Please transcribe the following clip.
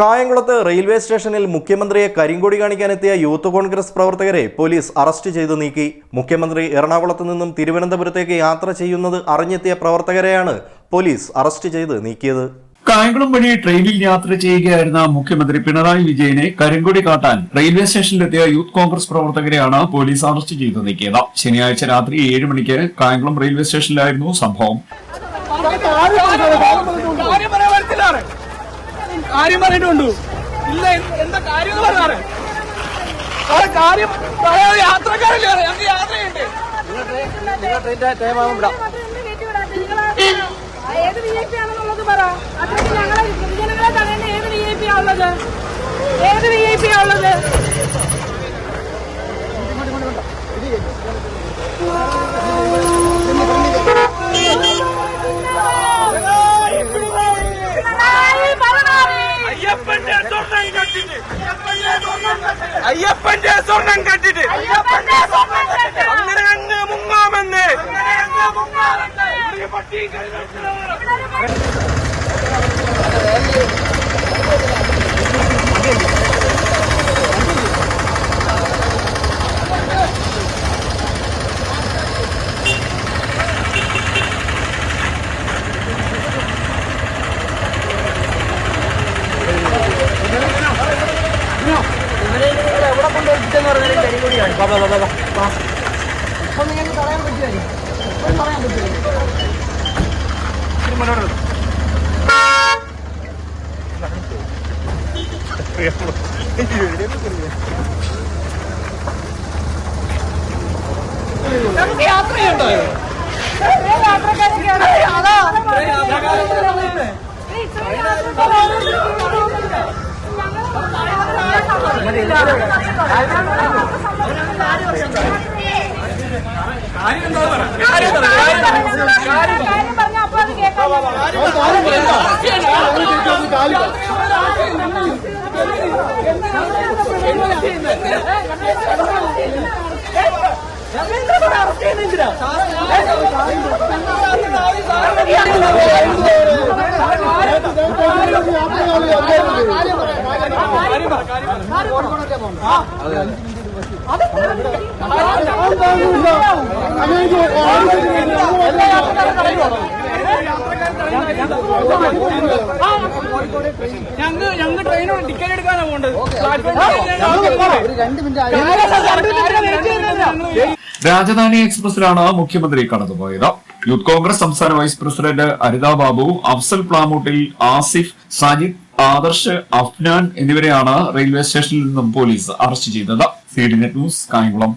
കായംകുളത്ത് റെയിൽവേ സ്റ്റേഷനിൽ മുഖ്യമന്ത്രിയെ കരിങ്കൊടി കാണിക്കാനെത്തിയ യൂത്ത് കോൺഗ്രസ് പ്രവർത്തകരെ പോലീസ് അറസ്റ്റ് ചെയ്തു നീക്കി. മുഖ്യമന്ത്രി എറണാകുളത്ത് നിന്നും തിരുവനന്തപുരത്തേക്ക് യാത്ര ചെയ്യുന്നത് അറിഞ്ഞെത്തിയ പ്രവർത്തകരെയാണ് പോലീസ് അറസ്റ്റ് ചെയ്ത് നീക്കിയത്. കായംകുളം വഴി ട്രെയിനിൽ യാത്ര ചെയ്യുകയായിരുന്ന മുഖ്യമന്ത്രി പിണറായി വിജയനെ കരിങ്കൊടി കാട്ടാൻ റെയിൽവേ സ്റ്റേഷനിലെത്തിയ യൂത്ത് കോൺഗ്രസ് പ്രവർത്തകരെയാണ് പോലീസ് അറസ്റ്റ് ചെയ്ത് നീക്കിയത്. ശനിയാഴ്ച രാത്രി 7 മണിക്ക് കായംകുളം റെയിൽവേ സ്റ്റേഷനിലായിരുന്നു സംഭവം. ഏത് VIP ആണെന്നുള്ളത് പറ. അത്രയ്ക്ക് ഞങ്ങളെ പൊതുജനങ്ങളെ തടയേണ്ട ഏത് VIP ആ ഉള്ളത്? ഏത് VIP ആ ഉള്ളത്? അയ്യപ്പന്റെ സ്വർണം കട്ടിട്ട് അങ്ങനെ അങ്ങ് മുങ്ങാമെന്ന് എവിടെ കൊണ്ടുവച്ചിട്ടെന്ന് പറഞ്ഞാൽ കരികൂടിയാണ്. അപ്പൊ നിങ്ങൾക്ക് തടയാൻ പറ്റുമായിരിക്കും. പറയാൻ പറ്റും. യാത്രയുണ്ടോ? ഞങ്ങൾ ട്രെയിനോട് ടിക്കറ്റ് എടുക്കാനാണ് പോകേണ്ടത്. രാജധാനി എക്സ്പ്രസിലാണ് മുഖ്യമന്ത്രി കടന്നുപോയത്. യൂത്ത് കോൺഗ്രസ് സംസ്ഥാന വൈസ് പ്രസിഡന്റ് അരിത ബാബു, അഫ്സൽ പ്ലാമൂട്ടിൽ, ആസിഫ്, സാജിദ്, ആദർശ്, അഫ്നാൻ എന്നിവരെയാണ് റെയിൽവേ സ്റ്റേഷനിൽ നിന്നും പോലീസ് അറസ്റ്റ് ചെയ്തത്. CDNet news, Kayamkulam.